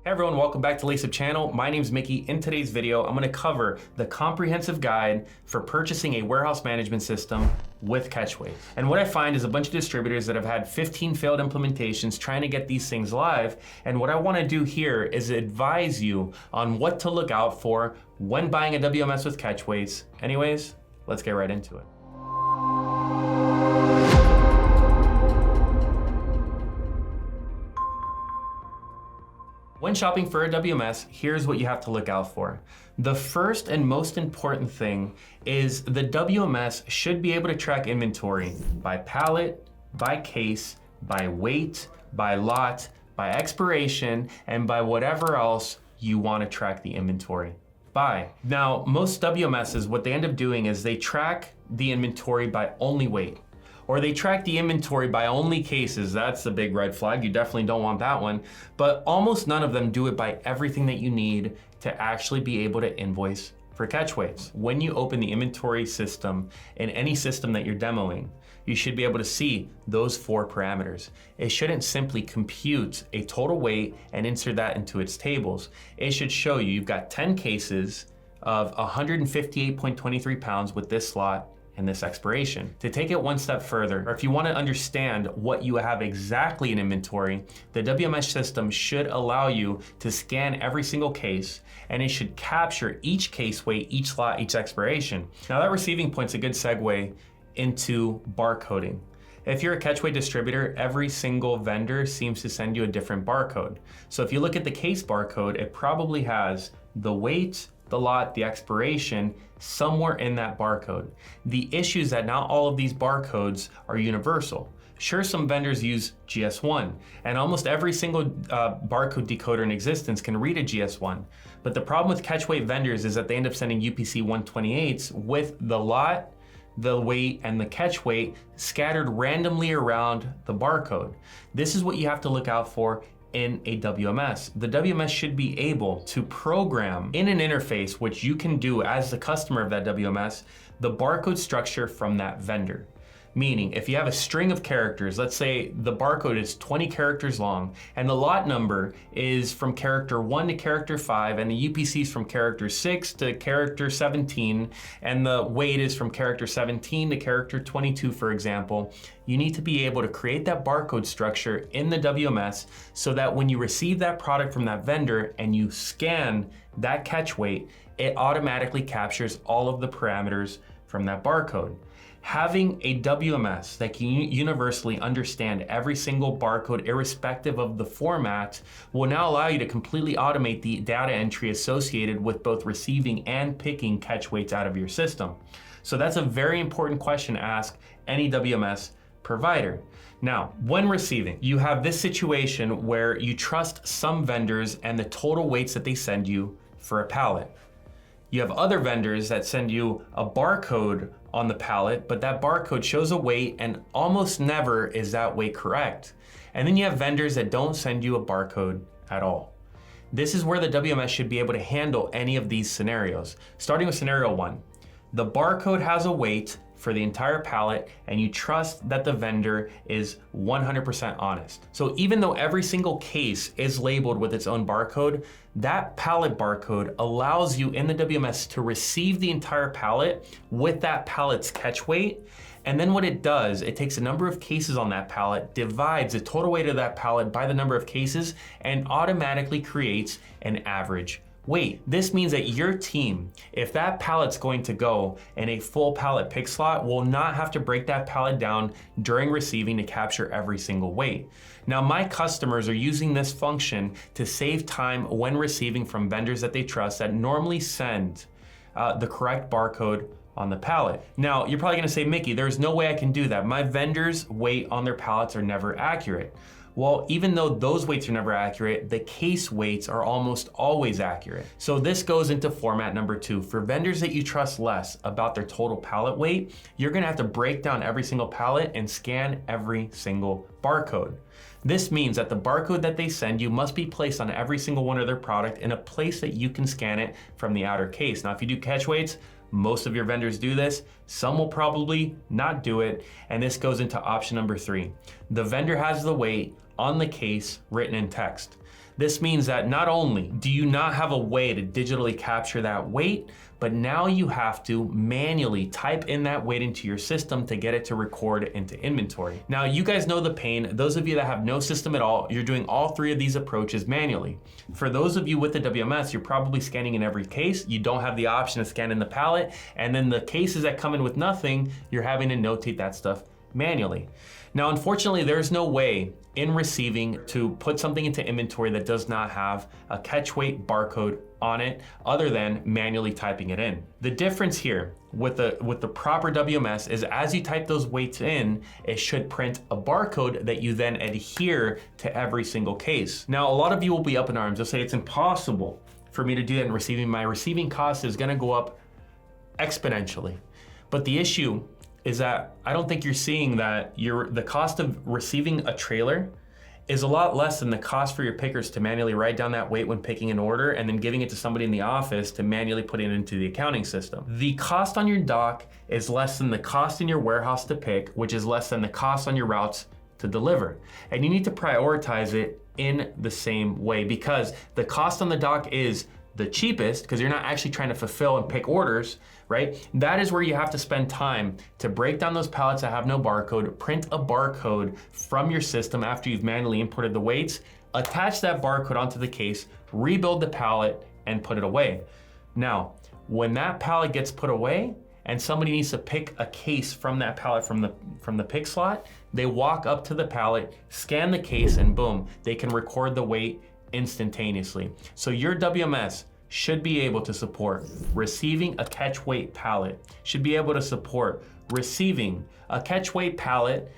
Hey everyone, welcome back to Lace-Up Channel. My name's Mickey. In today's video, I'm gonna cover the comprehensive guide for purchasing a warehouse management system with catchweight. And what I find is a bunch of distributors that have had 15 failed implementations trying to get these things live. And what I wanna do here is advise you on what to look out for when buying a WMS with catchweights. Anyways, let's get right into it. When shopping for a WMS, here's what you have to look out for. The first and most important thing is the WMS should be able to track inventory by pallet, by case, by weight, by lot, by expiration, and by whatever else you want to track the inventory by. Now, most WMSs, what they end up doing is they track the inventory by only weight. Or they track the inventory by only cases. That's a big red flag. You definitely don't want that one. But almost none of them do it by everything that you need to actually be able to invoice for catchweights. When you open the inventory system in any system that you're demoing, you should be able to see those 4 parameters. It shouldn't simply compute a total weight and insert that into its tables. It should show you you've got 10 cases of 158.23 pounds with this slot and this expiration. To take it one step further, or if you want to understand what you have exactly in inventory, the WMS system should allow you to scan every single case, and it should capture each case weight, each slot, each expiration. Now that receiving point's a good segue into barcoding. If you're a catchweight distributor, every single vendor seems to send you a different barcode. So if you look at the case barcode, it probably has the weight, the lot, the expiration, somewhere in that barcode. The issue is that not all of these barcodes are universal. Sure, some vendors use GS1, and almost every single barcode decoder in existence can read a GS1. But the problem with catchweight vendors is that they end up sending UPC 128s with the lot, the weight, and the catch weight scattered randomly around the barcode. This is what you have to look out for in a WMS. The WMS should be able to program in an interface, which you can do as the customer of that WMS, the barcode structure from that vendor. Meaning, if you have a string of characters, let's say the barcode is 20 characters long, and the lot number is from character 1 to character 5, and the UPC is from character 6 to character 17, and the weight is from character 17 to character 22, for example, you need to be able to create that barcode structure in the WMS so that when you receive that product from that vendor and you scan that catch weight, it automatically captures all of the parameters from that barcode. Having a WMS that can universally understand every single barcode irrespective of the format will now allow you to completely automate the data entry associated with both receiving and picking catch weights out of your system. So that's a very important question to ask any WMS provider. Now, when receiving, you have this situation where you trust some vendors and the total weights that they send you for a pallet. You have other vendors that send you a barcode on the pallet, but that barcode shows a weight and almost never is that weight correct. And then you have vendors that don't send you a barcode at all. This is where the WMS should be able to handle any of these scenarios. Starting with scenario 1, the barcode has a weight for the entire pallet and you trust that the vendor is 100% honest. So even though every single case is labeled with its own barcode, that pallet barcode allows you in the WMS to receive the entire pallet with that pallet's catch weight. And then what it does, it takes a number of cases on that pallet, divides the total weight of that pallet by the number of cases, and automatically creates an average weight. This means that your team, if that pallet's going to go in a full pallet pick slot, will not have to break that pallet down during receiving to capture every single weight. Now, my customers are using this function to save time when receiving from vendors that they trust that normally send the correct barcode on the pallet. Now, you're probably gonna say, Mickey, there's no way I can do that. My vendors' weight on their pallets are never accurate. Well, even though those weights are never accurate, the case weights are almost always accurate. So this goes into format number 2. For vendors that you trust less about their total pallet weight, you're gonna have to break down every single pallet and scan every single barcode. This means that the barcode that they send you must be placed on every single one of their product in a place that you can scan it from the outer case. Now, if you do catch weights, most of your vendors do this. Some will probably not do it. And this goes into option number 3. The vendor has the weight on the case written in text. This means that not only do you not have a way to digitally capture that weight, but now you have to manually type in that weight into your system to get it to record into inventory. Now, you guys know the pain. Those of you that have no system at all, you're doing all three of these approaches manually. For those of you with the WMS, you're probably scanning in every case. You don't have the option to scan in the pallet. And then the cases that come in with nothing, you're having to notate that stuff manually. Now, unfortunately, there's no way in receiving to put something into inventory that does not have a catch weight barcode on it other than manually typing it in. The difference here with the proper WMS is as you type those weights in, it should print a barcode that you then adhere to every single case. Now, a lot of you will be up in arms. They'll say it's impossible for me to do that in receiving. My receiving cost is gonna go up exponentially. But the issue is that I don't think you're seeing that the cost of receiving a trailer is a lot less than the cost for your pickers to manually write down that weight when picking an order and then giving it to somebody in the office to manually put it into the accounting system. The cost on your dock is less than the cost in your warehouse to pick, which is less than the cost on your routes to deliver. And you need to prioritize it in the same way because the cost on the dock is the cheapest because you're not actually trying to fulfill and pick orders, right? That is where you have to spend time to break down those pallets that have no barcode, print a barcode from your system after you've manually imported the weights, attach that barcode onto the case, rebuild the pallet, and put it away. Now, when that pallet gets put away and somebody needs to pick a case from that pallet from the pick slot, they walk up to the pallet, scan the case, and boom, they can record the weight instantaneously. So your WMS should be able to support receiving a catch weight pallet, should be able to support receiving a catch weight pallet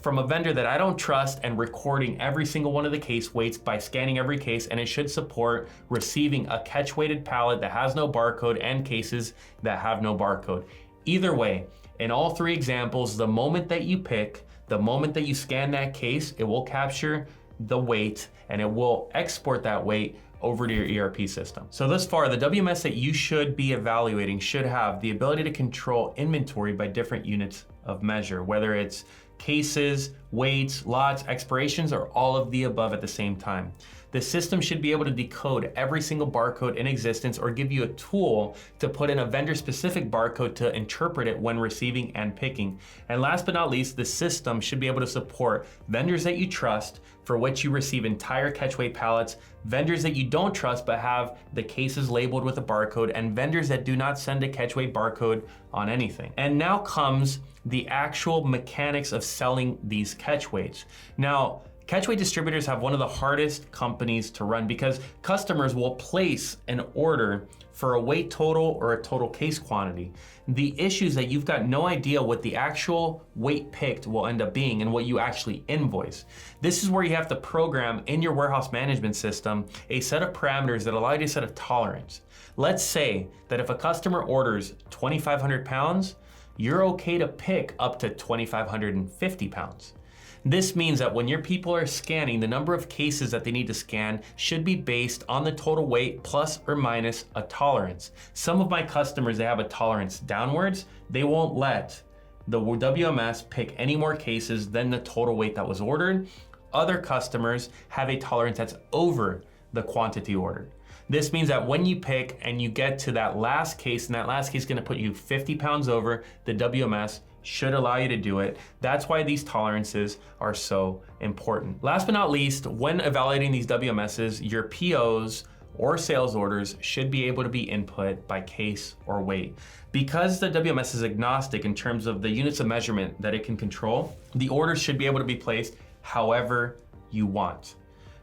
from a vendor that I don't trust and recording every single one of the case weights by scanning every case, and it should support receiving a catch weighted pallet that has no barcode and cases that have no barcode. Either way, in all three examples, the moment that you pick, the moment that you scan that case, it will capture the weight and it will export that weight over to your ERP system. So thus far, the WMS that you should be evaluating should have the ability to control inventory by different units of measure, whether it's cases, weights, lots, expirations, or all of the above at the same time. The system should be able to decode every single barcode in existence or give you a tool to put in a vendor-specific barcode to interpret it when receiving and picking. And last but not least, the system should be able to support vendors that you trust for which you receive entire catch weight pallets, vendors that you don't trust but have the cases labeled with a barcode, and vendors that do not send a catch weight barcode on anything. And now comes the actual mechanics of selling these catch weights. Now, catch weight distributors have one of the hardest companies to run because customers will place an order for a weight total or a total case quantity. The issue is that you've got no idea what the actual weight picked will end up being and what you actually invoice. This is where you have to program in your warehouse management system a set of parameters that allow you to set a tolerance. Let's say that if a customer orders 2,500 pounds, you're okay to pick up to 2,550 pounds. This means that when your people are scanning, the number of cases that they need to scan should be based on the total weight plus or minus a tolerance. Some of my customers, they have a tolerance downwards. They won't let the WMS pick any more cases than the total weight that was ordered. Other customers have a tolerance that's over the quantity ordered. This means that when you pick and you get to that last case, and that last case is gonna put you 50 pounds over, the WMS should allow you to do it. That's why these tolerances are so important. Last but not least, when evaluating these WMSs, your POs or sales orders should be able to be input by case or weight. Because the WMS is agnostic in terms of the units of measurement that it can control, the orders should be able to be placed however you want.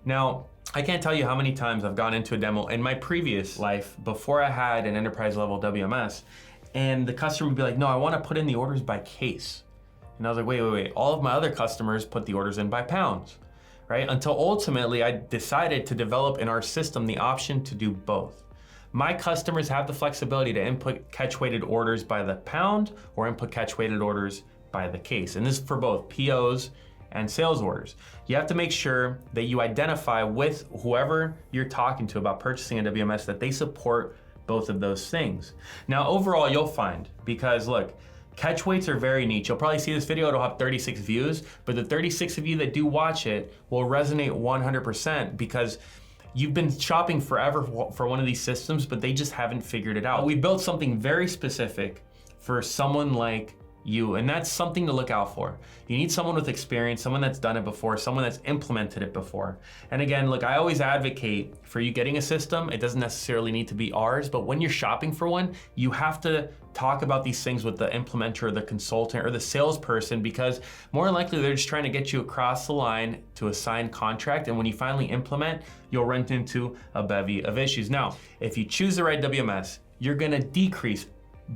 Now, I can't tell you how many times I've gone into a demo in my previous life before I had an enterprise level WMS, and the customer would be like, no, I want to put in the orders by case. And I was like, wait. All of my other customers put the orders in by pounds, right? Until ultimately I decided to develop in our system the option to do both. My customers have the flexibility to input catch weighted orders by the pound or input catch weighted orders by the case. And this is for both POs and sales orders. You have to make sure that you identify with whoever you're talking to about purchasing a WMS that they support both of those things. Now, overall, you'll find, because look, Catch weights are very niche. You'll probably see this video, it'll have 36 views, but the 36 of you that do watch it will resonate 100% because you've been shopping forever for one of these systems, but they just haven't figured it out. We built something very specific for someone like you, and that's something to look out for. You need someone with experience, someone that's done it before, someone that's implemented it before. And again, look, I always advocate for you getting a system. It doesn't necessarily need to be ours, but when you're shopping for one, you have to talk about these things with the implementer or the consultant or the salesperson, because more than likely they're just trying to get you across the line to a signed contract. And when you finally implement, you'll run into a bevy of issues. Now, if you choose the right WMS, you're gonna decrease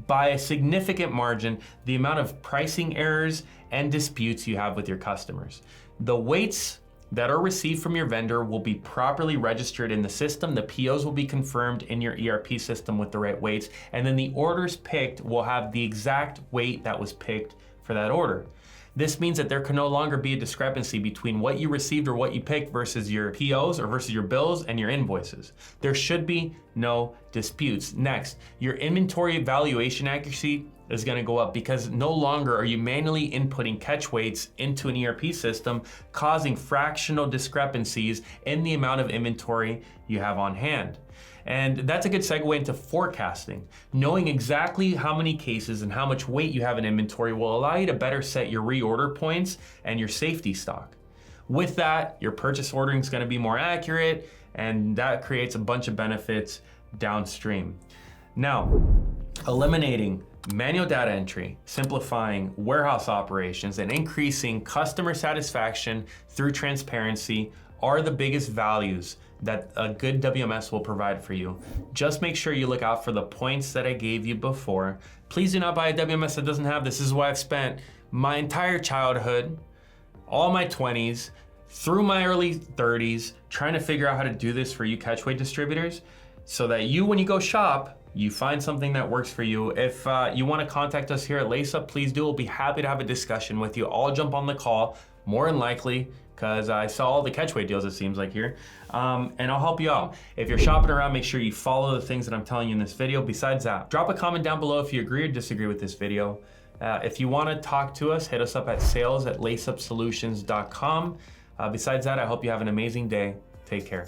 by a significant margin the amount of pricing errors and disputes you have with your customers. The weights that are received from your vendor will be properly registered in the system. The POs will be confirmed in your ERP system with the right weights, and then the orders picked will have the exact weight that was picked for that order. This means that there can no longer be a discrepancy between what you received or what you picked versus your POs or versus your bills and your invoices. There should be no disputes. Next, your inventory valuation accuracy is gonna go up because no longer are you manually inputting catch weights into an ERP system, causing fractional discrepancies in the amount of inventory you have on hand. And that's a good segue into forecasting. Knowing exactly how many cases and how much weight you have in inventory will allow you to better set your reorder points and your safety stock. With that, your purchase ordering is going to be more accurate, and that creates a bunch of benefits downstream. Now, eliminating manual data entry, simplifying warehouse operations, and increasing customer satisfaction through transparency are the biggest values that a good WMS will provide for you. Just make sure you look out for the points that I gave you before. Please do not buy a WMS that doesn't have this. This is why I've spent my entire childhood, all my 20s, through my early 30s, trying to figure out how to do this for you catchweight distributors, so that you, when you go shop, you find something that works for you. If you wanna contact us here at LaceUp, please do. We'll be happy to have a discussion with you. I'll jump on the call, more than likely, because I saw all the catchweight deals, it seems like here, and I'll help you out. If you're shopping around, make sure you follow the things that I'm telling you in this video. Besides that, drop a comment down below if you agree or disagree with this video. If you want to talk to us, hit us up at sales@laceupsolutions.com. Besides that, I hope you have an amazing day. Take care.